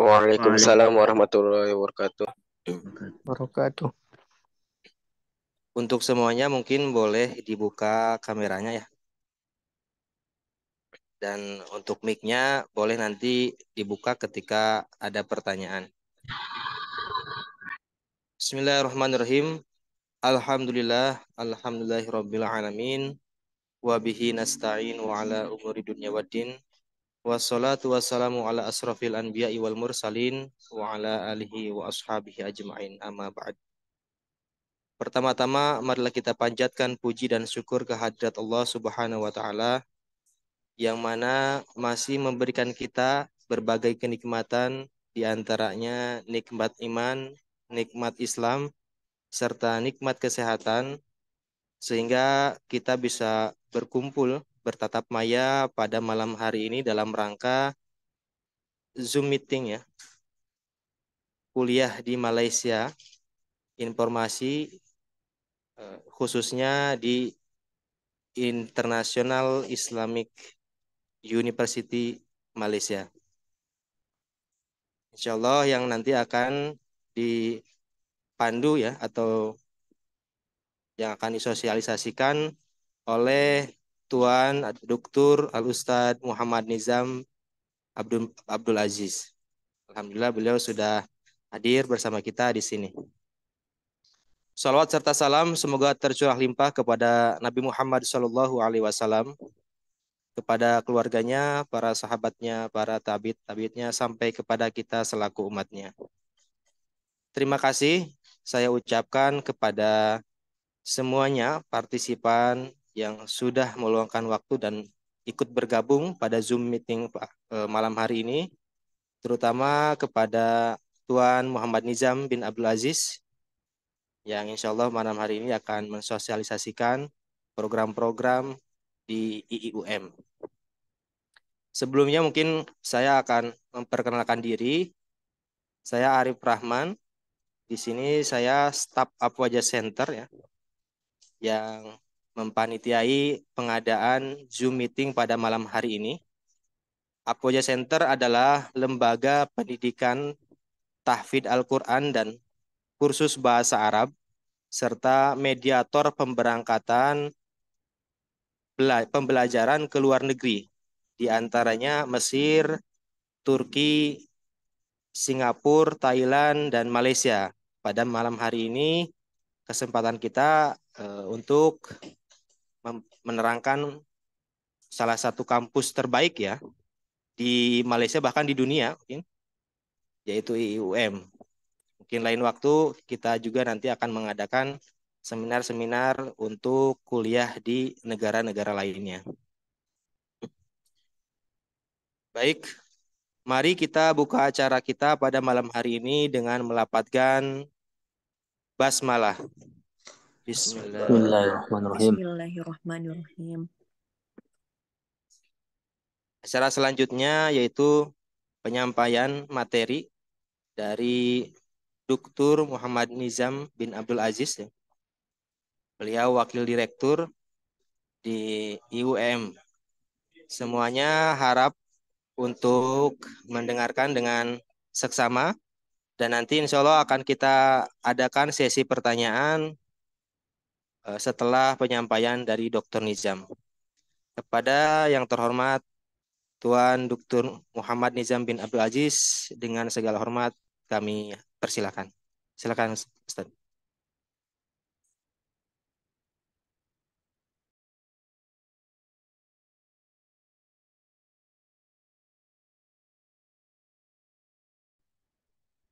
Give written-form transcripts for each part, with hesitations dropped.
Waalaikumsalam Waalaikumsalam warahmatullahi wabarakatuh. Wabarakatuh. Untuk semuanya mungkin boleh dibuka kameranya ya. Dan untuk mic-nya boleh nanti dibuka ketika ada pertanyaan. Bismillahirrahmanirrahim. Alhamdulillahirabbil alamin. Wa bihi nasta'in wa ala umuri dunya waddin. Wassalatu wassalamu ala asrafil anbiya'i wal mursalin wa ala alihi wa ashabihi ajma'in amma ba'd. Pertama-tama marilah kita panjatkan puji dan syukur kehadirat Allah Subhanahu wa taala yang mana masih memberikan kita berbagai kenikmatan, di antaranya nikmat iman, nikmat Islam, serta nikmat kesehatan, sehingga kita bisa berkumpul, bertatap maya pada malam hari ini dalam rangka Zoom meeting ya, kuliah di Malaysia, informasi khususnya di International Islamic University Malaysia. Insya Allah yang nanti akan dipandu ya atau yang akan disosialisasikan oleh Tuan Dr. Al-Ustadz Muhammad Nizam Abdul Aziz. Alhamdulillah beliau sudah hadir bersama kita di sini. Salawat serta salam semoga tercurah limpah kepada Nabi Muhammad SAW, kepada keluarganya, para sahabatnya, para tabi'itnya, sampai kepada kita selaku umatnya. Terima kasih saya ucapkan kepada semuanya partisipan yang sudah meluangkan waktu dan ikut bergabung pada Zoom meeting malam hari ini, terutama kepada Tuan Muhammad Nizam bin Abdul Aziz yang insya Allah malam hari ini akan mensosialisasikan program-program di IIUM. Sebelumnya mungkin saya akan memperkenalkan diri. Saya Arif Rahman. Di sini saya staf Apwaja Center ya, yang mempanitiai pengadaan Zoom meeting pada malam hari ini. Apwaja Center adalah lembaga pendidikan tahfidz Al-Quran dan kursus bahasa Arab, serta mediator pemberangkatan pembelajaran ke luar negeri, di antaranya Mesir, Turki, Singapura, Thailand, dan Malaysia. Pada malam hari ini kesempatan kita untuk menerangkan salah satu kampus terbaik ya di Malaysia, bahkan di dunia mungkin, yaitu IIUM. Mungkin lain waktu kita juga nanti akan mengadakan seminar-seminar untuk kuliah di negara-negara lainnya. Baik, mari kita buka acara kita pada malam hari ini dengan melafadzkan basmalah. Bismillahirrahmanirrahim. Bismillahirrahmanirrahim. Acara selanjutnya yaitu penyampaian materi dari Dr. Muhammad Nizam bin Abdul Aziz. Beliau wakil direktur di IUM. Semuanya harap untuk mendengarkan dengan seksama, dan nanti insya Allah akan kita adakan sesi pertanyaan setelah penyampaian dari Dr. Nizam. Kepada yang terhormat Tuan Dr. Muhammad Nizam bin Abdul Aziz, dengan segala hormat kami persilakan. Silakan Ustaz.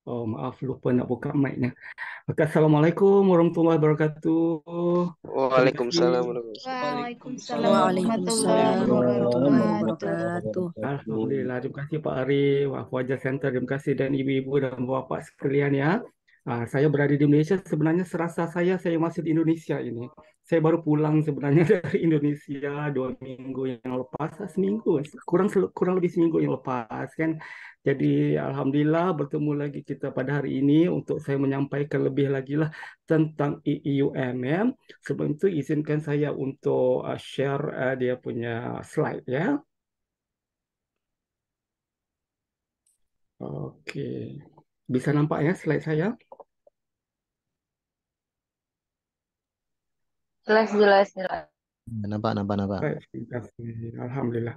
Oh, maaf lupa nak buka mic-nya. Maka Assalamualaikum warahmatullahi wabarakatuh. Terima kasih. Waalaikumsalam Waalaikumsalam warahmatullahi warahmatullahi wabarakatuh. Alhamdulillah, terima kasih Pak Ari, Wajah Center, terima kasih dan ibu-ibu dan bapak sekalian ya. Saya berada di Malaysia, sebenarnya serasa saya masih di Indonesia ini. Saya baru pulang sebenarnya dari Indonesia 2 minggu yang lepas, seminggu, kurang lebih seminggu yang lepas kan. Jadi Alhamdulillah bertemu lagi kita pada hari ini untuk saya menyampaikan lebih lagi lah tentang IIUM ya. Sebelum itu izinkan saya untuk share dia punya slide ya. Okey. Bisa nampak ya slide saya? Jelas, jelas, jelas. Nampak, nampak, nampak. Baik, terima kasih. Alhamdulillah.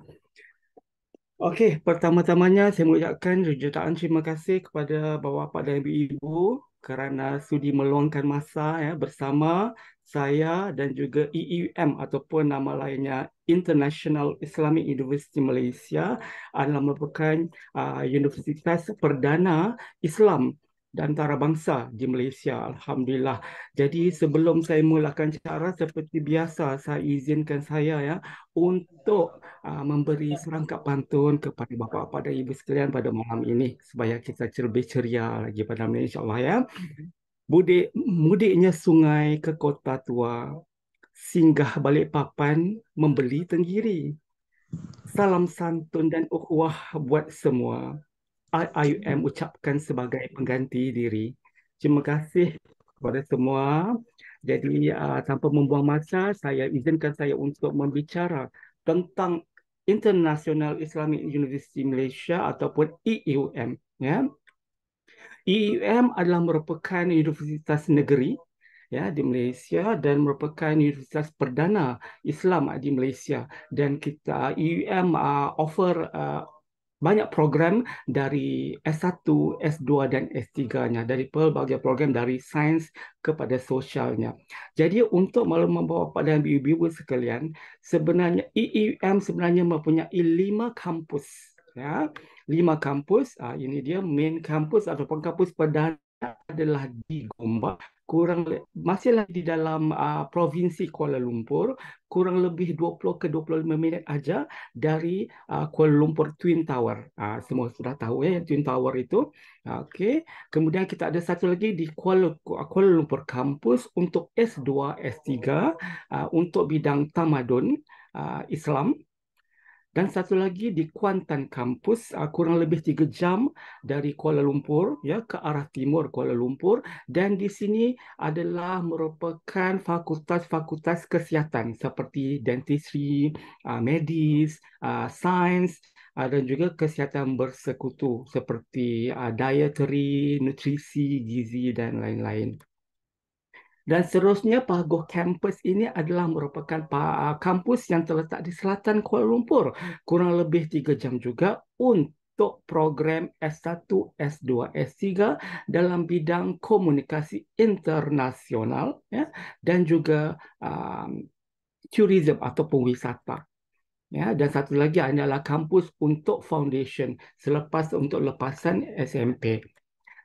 Okey, pertama-tamanya saya mengucapkan jutaan terima kasih kepada bapa-bapa dan ibu-ibu kerana sudi meluangkan masa ya bersama saya dan juga IUM ataupun nama lainnya International Islamic University Malaysia adalah merupakan universitas perdana Islam dan antarabangsa di Malaysia. Alhamdulillah. Jadi sebelum saya mulakan cara seperti biasa, saya izinkan saya ya untuk memberi serangkap pantun kepada bapa-bapa dan ibu sekalian pada malam ini supaya kita lebih ceria lagi pada malam ini insya-Allah ya. Mudiknya sungai ke kota tua, singgah Balikpapan membeli tenggiri. Salam santun dan ukhuwah buat semua. IUM ucapkan sebagai pengganti diri. Terima kasih kepada semua. Jadi tanpa membuang masa, saya izinkan saya untuk membicara tentang International Islamic University Malaysia ataupun IUM. Ya. IUM adalah merupakan universitas negeri ya di Malaysia dan merupakan universitas perdana Islam di Malaysia dan kita IUM offer banyak program dari S1, S2 dan S3-nya dari pelbagai program dari sains kepada sosialnya. Jadi untuk maklum bapa dan ibu-ibu sekalian, sebenarnya IUM sebenarnya mempunyai 5 kampus ya. 5 kampus, ini dia main kampus ataupun kampus perdana adalah di Gombak, masih lagi di dalam provinsi Kuala Lumpur, kurang lebih 20 ke 25 minit aja dari Kuala Lumpur Twin Tower. Semua sudah tahu ya yang Twin Tower itu. Okey. Kemudian kita ada satu lagi di Kuala Lumpur kampus untuk S2, S3 untuk bidang tamadun Islam. Dan satu lagi di Kuantan kampus kurang lebih 3 jam dari Kuala Lumpur ya ke arah timur Kuala Lumpur dan di sini adalah merupakan fakultas-fakultas kesihatan seperti dentistry, medis, sains dan juga kesihatan bersekutu seperti dietary, nutrisi, gizi dan lain-lain. Dan seterusnya Pagoh Campus ini adalah merupakan kampus yang terletak di selatan Kuala Lumpur. Kurang lebih 3 jam juga untuk program S1, S2, S3 dalam bidang komunikasi internasional ya, dan juga tourism ataupun wisata. Ya, dan satu lagi adalah kampus untuk foundation selepas untuk lepasan SMP.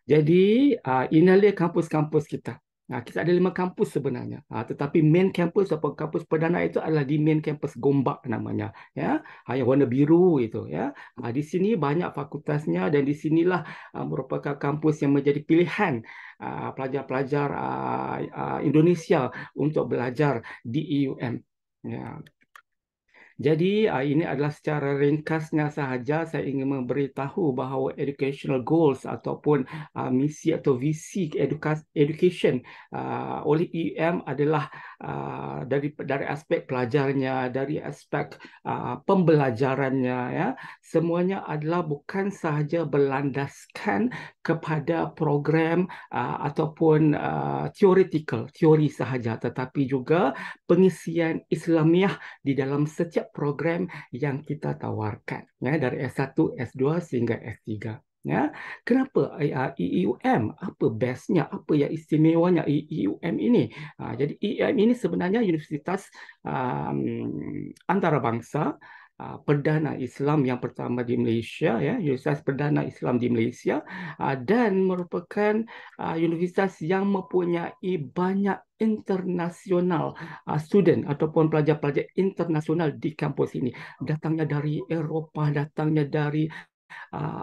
Jadi ini adalah kampus-kampus kita. Kita ada 5 kampus sebenarnya. Tetapi main campus atau kampus perdana itu adalah di main campus Gombak namanya. Ya, yang warna biru itu. Ya, di sini banyak fakultasnya dan di sinilah merupakan kampus yang menjadi pilihan pelajar-pelajar Indonesia untuk belajar di IUM. Ya. Jadi ini adalah secara ringkasnya sahaja saya ingin memberitahu bahawa educational goals ataupun misi atau visi education oleh IUM adalah dari aspek pelajarnya, dari aspek pembelajarannya ya. Semuanya adalah bukan sahaja berlandaskan kepada program ataupun teori sahaja tetapi juga pengisian Islamiah di dalam setiap program yang kita tawarkan ya dari S1, S2 sehingga S3 ya. Kenapa IUM? Apa bestnya? Apa yang istimewanya IUM ini? Jadi IUM ini sebenarnya universitas antarabangsa perdana Islam yang pertama di Malaysia ya, universitas perdana Islam di Malaysia dan merupakan universitas yang mempunyai banyak internasional student ataupun pelajar-pelajar internasional di kampus ini. Datangnya dari Eropah, datangnya dari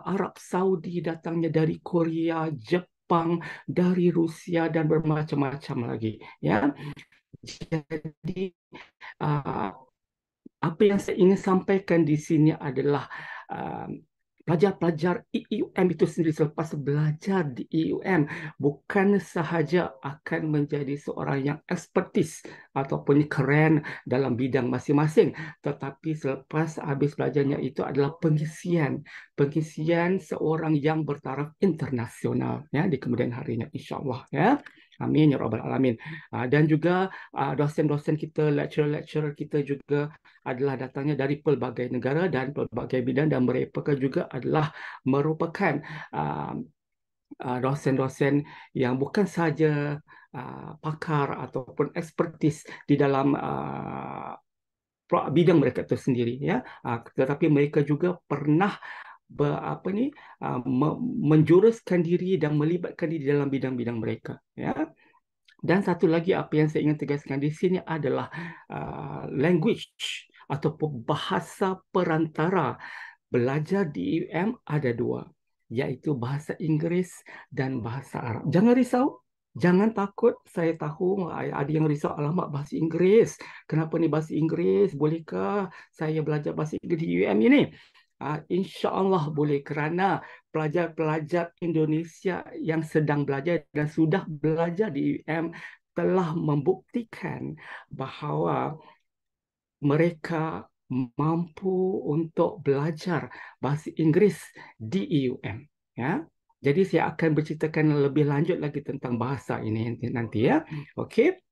Arab Saudi, datangnya dari Korea, Jepang, dari Rusia dan bermacam-macam lagi ya. Jadi apa yang saya ingin sampaikan di sini adalah pelajar-pelajar EUM itu sendiri selepas belajar di EUM bukan sahaja akan menjadi seorang yang ekspertis ataupun keren dalam bidang masing-masing, tetapi selepas habis belajarnya itu adalah pengisian seorang yang bertaraf internasional ya di kemudian harinya insya-Allah ya. Amin ya rabbal alamin. Dan juga dosen-dosen kita, lecturer-lecturer kita juga adalah datangnya dari pelbagai negara dan pelbagai bidang, dan mereka juga adalah merupakan dosen-dosen yang bukan sahaja pakar ataupun ekspertis di dalam bidang mereka itu sendiri ya, tetapi mereka juga pernah menjuruskan diri dan melibatkan diri dalam bidang-bidang mereka ya. Dan satu lagi apa yang saya ingin tegaskan di sini adalah language ataupun bahasa perantara belajar di UM ada dua, iaitu bahasa Inggeris dan bahasa Arab. Jangan risau, jangan takut. Saya tahu ada yang risau, alamak bahasa Inggeris. Kenapa ni bahasa Inggeris? Bolehkah saya belajar bahasa Inggeris di UM ini? InsyaAllah boleh, kerana pelajar-pelajar Indonesia yang sedang belajar dan sudah belajar di UM telah membuktikan bahawa mereka mampu untuk belajar bahasa Inggeris di EUM ya. Jadi saya akan berceritakan lebih lanjut lagi tentang bahasa ini nanti ya. Okey.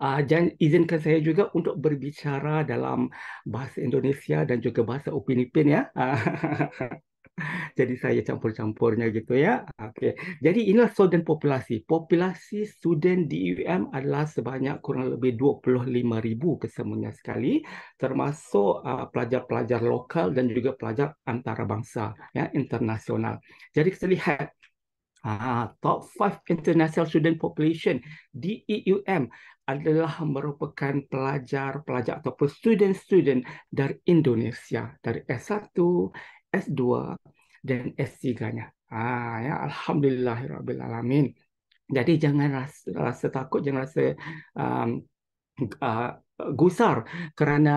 Dan izinkan saya juga untuk berbicara dalam bahasa Indonesia dan juga bahasa Upin Ipin ya. Jadi saya campur-campurnya gitu ya. Okey. Jadi inilah student populasi. Populasi student di UM adalah sebanyak kurang lebih 25,000 kesemuanya sekali, termasuk pelajar-pelajar lokal dan juga pelajar antarabangsa ya, internasional. Jadi kita lihat top 5 international student population di EUM adalah merupakan pelajar-pelajar ataupun student-student dari Indonesia, dari S1, S2 dan S3-nya. Ya, alhamdulillahirabbil alamin. Jadi jangan rasa takut, jangan rasa gusar kerana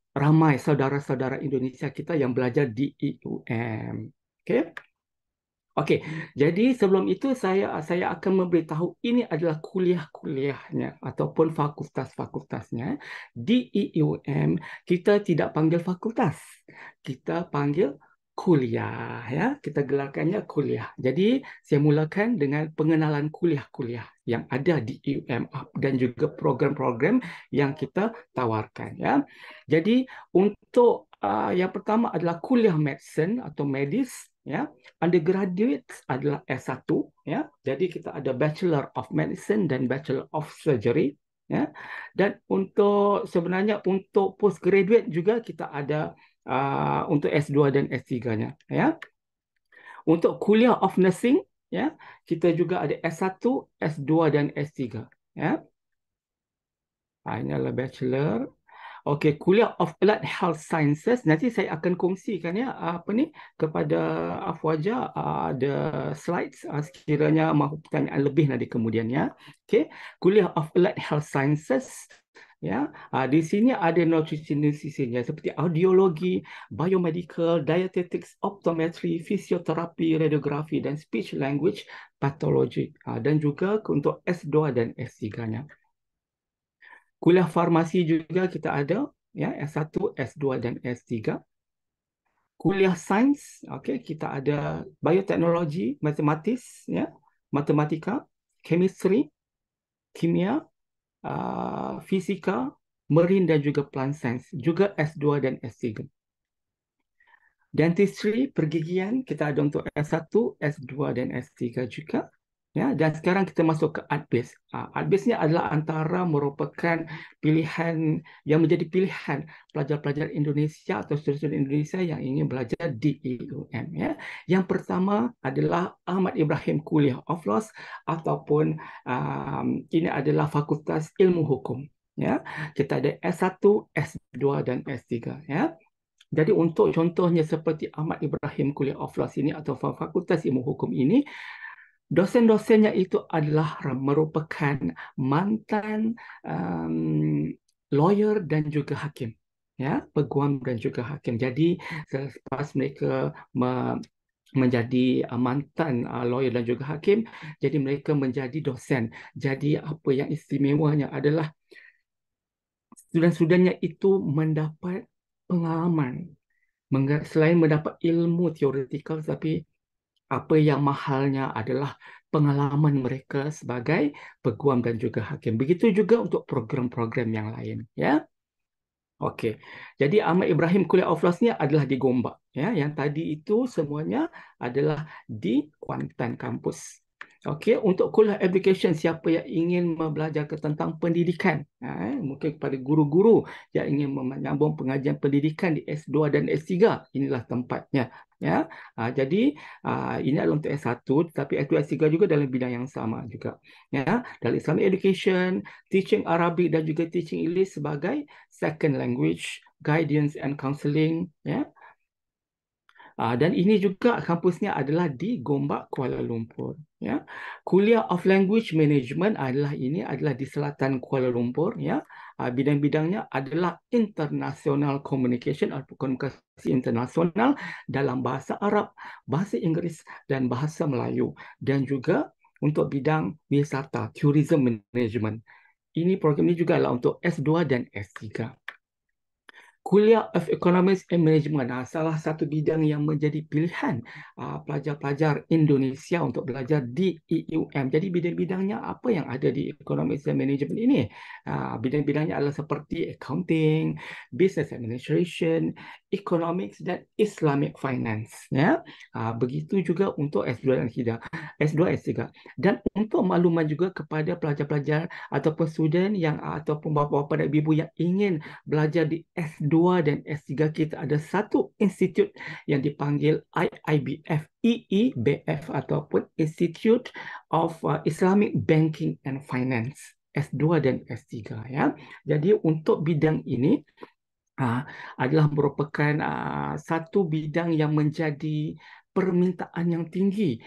ramai saudara-saudara Indonesia kita yang belajar di EUM. Okey. Okey, jadi sebelum itu saya akan memberitahu ini adalah kuliah-kuliahnya ataupun fakultas-fakultasnya. Di EUM kita tidak panggil fakultas, kita panggil kuliah ya. Kita gelarkannya kuliah. Jadi saya mulakan dengan pengenalan kuliah-kuliah yang ada di EUM dan juga program-program yang kita tawarkan ya. Jadi untuk yang pertama adalah kuliah medicine atau medis ya. Undergraduate adalah S1 ya. Jadi kita ada Bachelor of Medicine dan Bachelor of Surgery ya. Dan untuk sebenarnya untuk postgraduate juga kita ada untuk S2 dan S3-nya ya. Untuk kuliah of nursing ya, kita juga ada S1, S2 dan S3 ya. Ini adalah bachelor. Okey, kuliah of Allied Health Sciences nanti saya akan kongsikan ya kepada Afwaja ada slides sekiranya mahu pertanyaan lebih nanti kemudian ya. Okey, kuliah of Allied Health Sciences ya. Di sini ada nutrisi-nutrisinya seperti audiologi, biomedical, dietetics, optometry, fisioterapi, radiografi dan speech language pathology, dan juga untuk S2 dan S3-nya. Kuliah farmasi juga kita ada ya, S1, S2 dan S3. Kuliah sains, okey, kita ada bioteknologi, matematis ya, matematika, chemistry, kimia, fisika, marine dan juga plant science, juga S2 dan S3. Dentistry, pergigian, kita ada untuk S1, S2 dan S3 juga. Ya, dan sekarang kita masuk ke art-based. Art-based-nya adalah antara merupakan pilihan yang menjadi pilihan pelajar-pelajar Indonesia atau student Indonesia yang ingin belajar di EUM. Ya. Yang pertama adalah Ahmad Ibrahim Kuliah of Law ataupun ini adalah Fakultas Ilmu Hukum. Ya. Kita ada S1, S2 dan S3. Ya. Jadi untuk contohnya seperti Ahmad Ibrahim Kuliah of Law ini atau Fakultas Ilmu Hukum ini, dosen-dosennya itu adalah merupakan mantan lawyer dan juga hakim. ya, peguam dan juga hakim. Jadi selepas mereka menjadi mantan lawyer dan juga hakim, jadi mereka menjadi dosen. Jadi apa yang istimewanya adalah student-studentnya itu mendapat pengalaman. Selain mendapat ilmu teoretikal, tapi apa yang mahalnya adalah pengalaman mereka sebagai peguam dan juga hakim. Begitu juga untuk program-program yang lain, ya. Okey. Jadi Ahmad Ibrahim Kuliah of Law-nya adalah di Gombak, ya. Yang tadi itu semuanya adalah di Kuantan kampus. Okey, untuk kuliah application siapa yang ingin belajar tentang pendidikan, mungkin kepada guru-guru yang ingin menyambung pengajian pendidikan di S2 dan S3, inilah tempatnya, ya. Jadi ini adalah untuk S1, tapi S2 S3 juga dalam bidang yang sama juga, ya. Dalam Islamic Education, teaching Arabic dan juga teaching English sebagai second language, guidance and counselling, ya. Dan ini juga kampusnya adalah di Gombak, Kuala Lumpur. Ya. Kuliah of Language Management adalah di selatan Kuala Lumpur. Ya. Bidang-bidangnya adalah International Communication atau komunikasi internasional dalam bahasa Arab, bahasa Inggeris dan bahasa Melayu. Dan juga untuk bidang wisata, Tourism Management. Program ini juga adalah untuk S2 dan S3. Kuliah of Economics and Management, salah satu bidang yang menjadi pilihan pelajar-pelajar Indonesia untuk belajar di EUM. Jadi bidang-bidangnya apa yang ada di Economics and Management ini? Bidang-bidangnya adalah seperti accounting, business administration, economics dan Islamic finance. Ya, begitu juga untuk S2 dan S2, S3. Dan untuk makluman juga kepada pelajar-pelajar ataupun student ataupun bapa-bapa dan ibu yang ingin belajar di S2 dan S3, kita ada satu institut yang dipanggil IIBF, IIBF ataupun Institute of Islamic Banking and Finance, S2 dan S3, ya. Jadi untuk bidang ini adalah merupakan satu bidang yang menjadi permintaan yang tinggi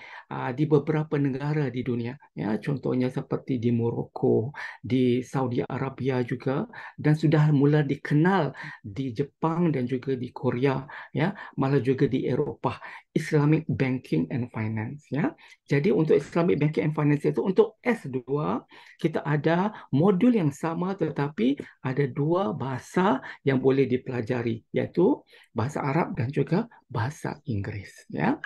di beberapa negara di dunia, ya, contohnya seperti di Morocco, di Saudi Arabia juga, dan sudah mula dikenal di Jepang dan juga di Korea, ya, malah juga di Eropah, Islamic Banking and Finance, ya. Jadi untuk Islamic Banking and Finance itu untuk S2 kita ada modul yang sama tetapi ada dua bahasa yang boleh dipelajari, iaitu bahasa Arab dan juga bahasa Inggeris, ya.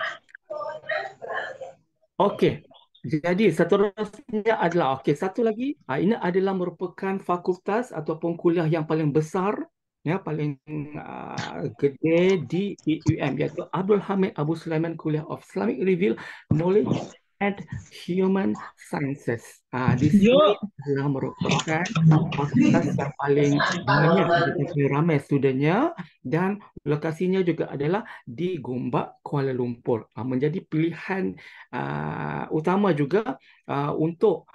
Okey. Jadi seterusnya adalah satu lagi, ini adalah merupakan fakultas ataupun kuliah yang paling besar, ya, paling gede di EUM, iaitu Abdul Hamid Abu Sulaiman Kuliah of Islamic Reveal Knowledge and Human Sciences. Di sini adalah merupakan fakultas yang paling banyak, paling ramai studentnya, dan lokasinya juga adalah di Gombak, Kuala Lumpur. Menjadi pilihan utama juga untuk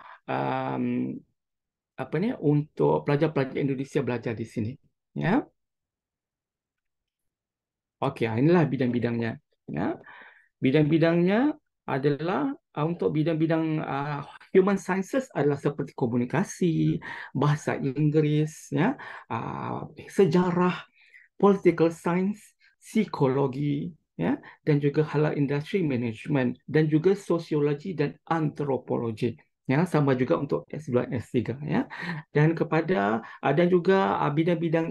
untuk pelajar-pelajar Indonesia belajar di sini, ya. Okey, inilah bidang-bidangnya, ya. Bidang-bidangnya adalah untuk bidang-bidang human sciences adalah seperti komunikasi, bahasa Inggeris, ya, sejarah, political science, psikologi, ya, dan juga halal industri management, dan juga sosiologi dan antropologi. Ya, sama juga untuk S2 S3, ya. Dan dan juga bidang-bidang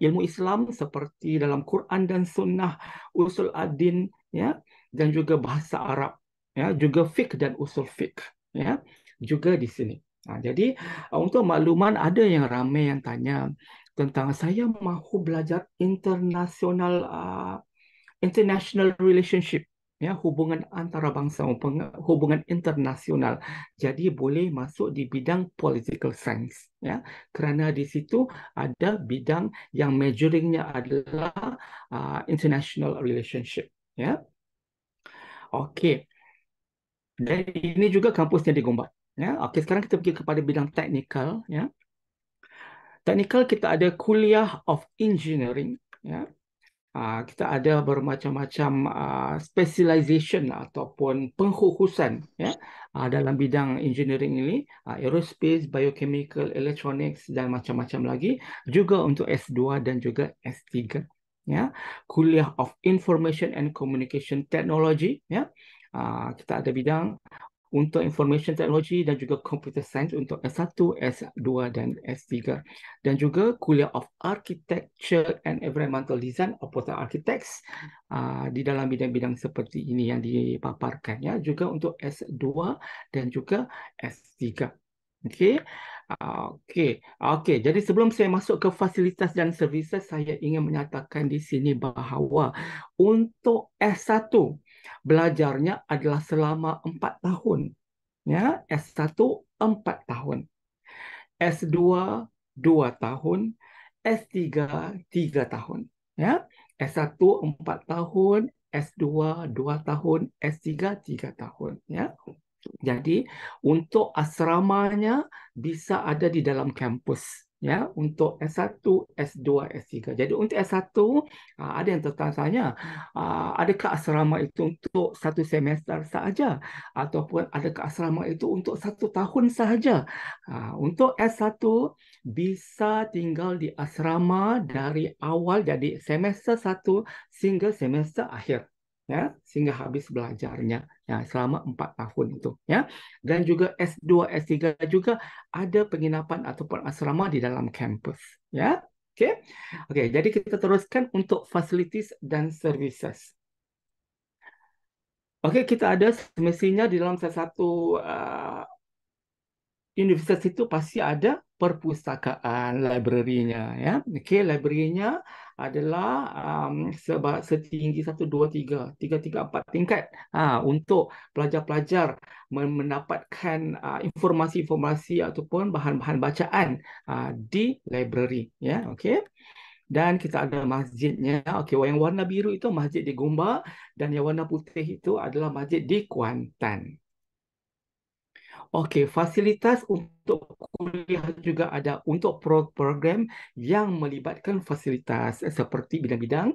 ilmu Islam seperti dalam Quran dan Sunnah, usul ad-din, ya, dan juga bahasa Arab, ya, juga fiqh dan usul fiqh, ya, juga di sini. Jadi untuk makluman, ada yang ramai yang tanya tentang saya mahu belajar international relationship, ya, hubungan antarabangsa, hubungan internasional. Jadi boleh masuk di bidang political science, ya, kerana di situ ada bidang yang majoringnya adalah international relationship, ya. Okey. Dan ini juga kampusnya di Gombak, ya. Okey, sekarang kita pergi kepada bidang teknikal, ya. Teknikal kita ada kuliah of engineering, ya. Kita ada bermacam-macam specialization ataupun pengkhususan ya dalam bidang engineering ini, aerospace, biochemical, electronics dan macam-macam lagi, juga untuk S2 dan juga S3 ya. Kuliah of Information and Communication Technology ya. Kita ada bidang untuk Information Technology dan juga Computer Science untuk S1, S2 dan S3. Dan juga kuliah of Architecture and Environmental Design atau Architects di dalam bidang-bidang seperti ini yang dipaparkan ya, juga untuk S2 dan juga S3. Okey. Okey. Jadi sebelum saya masuk ke fasilitas dan services, saya ingin menyatakan di sini bahawa untuk S1 belajarnya adalah selama 4 tahun. Ya, S1 4 tahun. S2 2 tahun, S3 3 tahun. Ya, S1 4 tahun, S2 2 tahun, S3 3 tahun. Ya. Jadi untuk asramanya bisa ada di dalam kampus ya untuk S1, S2, S3. Jadi untuk S1 ada yang tertanya adakah asrama itu untuk satu semester sahaja ataupun adakah asrama itu untuk 1 tahun sahaja. Untuk S1 bisa tinggal di asrama dari awal jadi semester 1 hingga semester akhir ya sehingga habis belajarnya ya selama 4 tahun itu ya. Dan juga S2 S3 juga ada penginapan ataupun asrama di dalam kampus ya. Okey, jadi kita teruskan untuk facilities dan services. Okey, kita ada semestinya di dalam salah satu universitas itu pasti ada perpustakaan, library-nya ya. Okey, library-nya adalah setinggi 1 2 3 4 tingkat untuk pelajar-pelajar mendapatkan informasi-informasi ataupun bahan-bahan bacaan di library ya. Okey. Dan kita ada masjidnya. Okey, yang warna biru itu masjid di Gombak dan yang warna putih itu adalah masjid di Kuantan. Okey, fasilitas untuk kuliah juga ada untuk program yang melibatkan fasilitas seperti bidang-bidang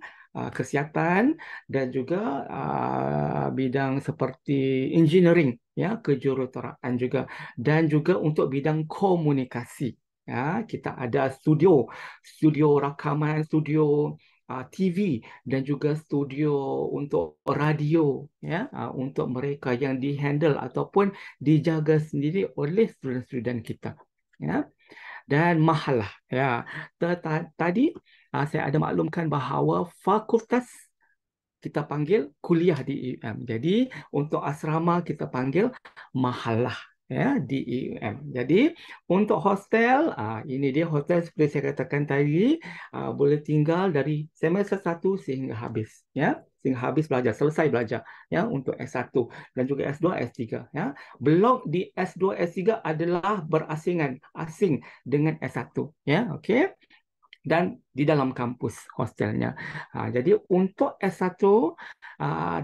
kesihatan dan juga bidang seperti engineering, ya, kejuruteraan juga, dan juga untuk bidang komunikasi. Ya, kita ada studio rakaman, studio TV dan juga studio untuk radio, ya, untuk mereka yang dihandle ataupun dijaga sendiri oleh student-student kita ya. Dan mahal lah ya. Tadi saya ada maklumkan bahawa fakultas kita panggil kuliah di UM. Jadi untuk asrama kita panggil mahal lah ya di UM. Jadi untuk hostel ini dia hostel seperti saya katakan tadi boleh tinggal dari semester 1 sehingga habis ya. Sehingga habis belajar, selesai belajar ya untuk S1 dan juga S2, S3 ya. Blok di S2, S3 adalah asing dengan S1 ya. Okey. Dan di dalam kampus hostelnya. Jadi untuk S1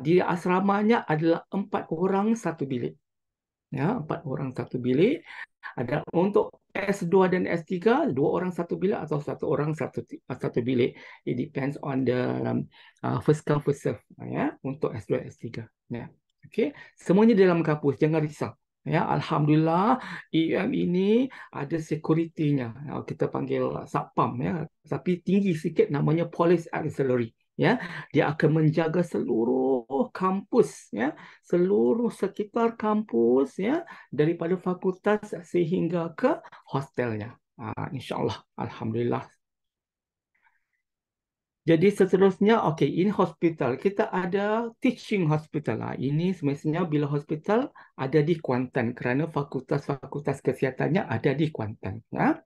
di asramanya adalah 4 orang satu bilik. Ya, 4 orang satu bilik. Ada untuk S2 dan S3 2 orang satu bilik atau 1 orang satu bilik. It depends on the first come first serve ya untuk S2 S3 ya. Okey, semuanya di dalam kampus, jangan risau. Ya, alhamdulillah UM ini ada security-nya. Kita panggil satpam ya, tapi tinggi sikit namanya Police Auxiliary ya. Dia akan menjaga seluruh kampus ya, seluruh sekitar kampus ya, daripada fakultas sehingga ke hostelnya. InsyaAllah, alhamdulillah. Jadi seterusnya, okey, ini hospital. Kita ada teaching hospital. Ini semestinya bila hospital ada di Kuantan kerana fakultas-fakultas kesihatannya ada di Kuantan. Ya.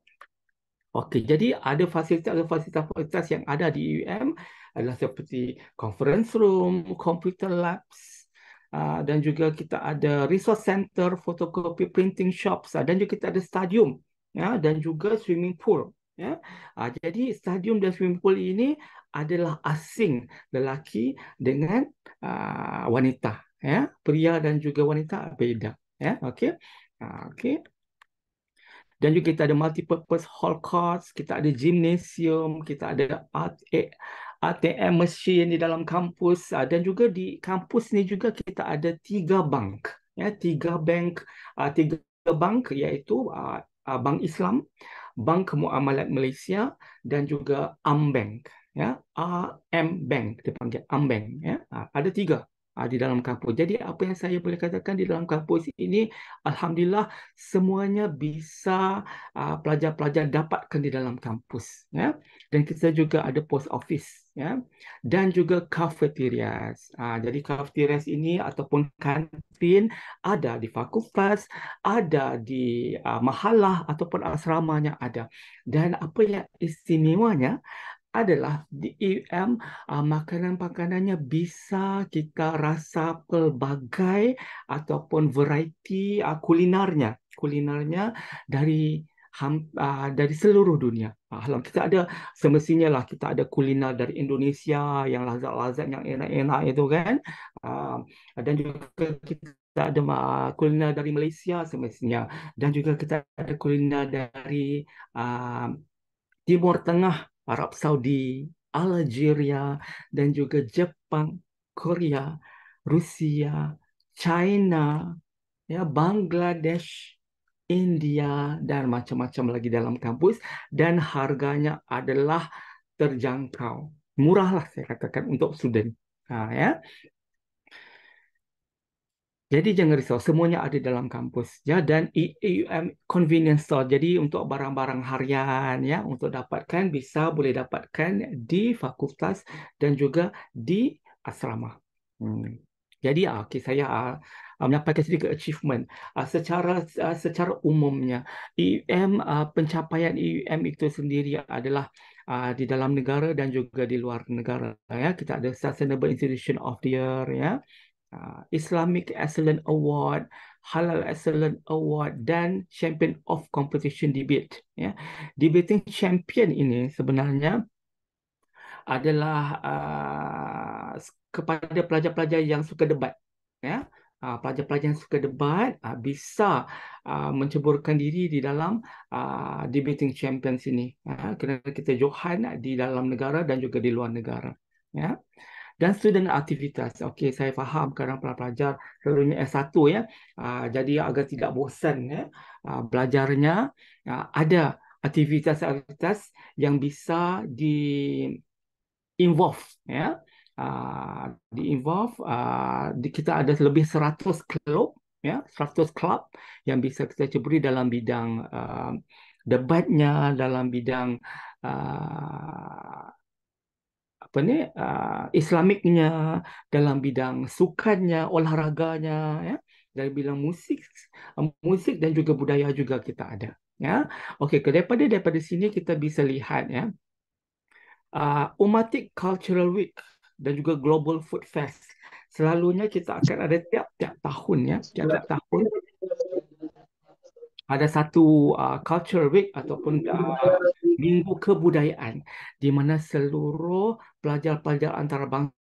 Okey, jadi ada fasilitas yang ada di UM adalah seperti conference room, computer labs, dan juga kita ada resource center, photocopy printing shops, dan juga kita ada stadium, ya, dan juga swimming pool. Ya. Jadi stadium dan swimming pool ini adalah asing lelaki dengan wanita. Ya. Pria dan juga wanita beda. Ya. Okey. Okey. Dan juga kita ada multipurpose hall courts, kita ada gymnasium, kita ada ATM mesin di dalam kampus, dan juga di kampus ni juga kita ada 3 bank, ya, 3 bank, 3 bank iaitu Bank Islam, Bank Muamalat Malaysia dan juga Ambank, ya, Bank dipanggil Ambank, ya. Ada 3 di dalam kampus. Jadi apa yang saya boleh katakan di dalam kampus ini, alhamdulillah semuanya bisa pelajar-pelajar dapatkan di dalam kampus, ya. Dan kita juga ada post office, ya, dan juga cafeterias. Jadi cafeterias ini ataupun kantin ada di fakultas, ada di mahalah ataupun asramanya ada. Dan apa yang istimewanya adalah di UM, makanan-makanannya bisa kita rasa pelbagai ataupun variety kulinarnya dari dari seluruh dunia. Kita ada, semestinya lah kita ada kuliner dari Indonesia yang lazat-lazat, yang enak-enak itu kan. Dan juga kita ada kuliner dari Malaysia semestinya, dan juga kita ada kuliner dari Timur Tengah, Arab Saudi, Algeria, dan juga Jepang, Korea, Rusia, China, ya, Bangladesh, India, dan macam-macam lagi dalam kampus. Dan harganya adalah terjangkau. Murah lah saya katakan untuk student. Ya. Jadi jangan risau, semuanya ada dalam kampus, ya. Dan convenience store. Jadi untuk barang-barang harian, ya, untuk dapatkan boleh dapatkan di fakultas dan juga di asrama. Jadi okay, saya menyampaikan sedikit achievement secara umumnya. Pencapaian UM itu sendiri adalah di dalam negara dan juga di luar negara, ya. Kita ada Sustainable Institution of the Year, ya, Islamic Excellence Award, Halal Excellence Award, dan Champion of Competition Debate, ya. Debating champion ini sebenarnya adalah kepada pelajar-pelajar yang suka debat, ya. Pelajar-pelajar yang suka debat bisa menceburkan diri di dalam debating champions ini, ya, kerana kita johan di dalam negara dan juga di luar negara, ya. Dan student aktivitas. Okey, saya faham kadang pelajar selalunya S1, ya. Jadi agar tidak bosan, ya, belajarnya, ada aktivitas-aktivitas yang bisa involve, ya. Kita ada lebih 100 klub, ya, 100 klub yang bisa kita ceburi dalam bidang debatnya, dalam bidang Islamiknya, dalam bidang sukannya, olahraganya, ya, dari bidang musik dan juga budaya juga kita ada, ya. Okey, daripada sini kita bisa lihat, ya, Umatik Cultural Week dan juga Global Food Fest. Selalunya kita akan ada tiap-tiap tahun, ya, tiap-tiap tahun ada satu cultural week ataupun minggu kebudayaan di mana seluruh pelajar-pelajar antarabangsa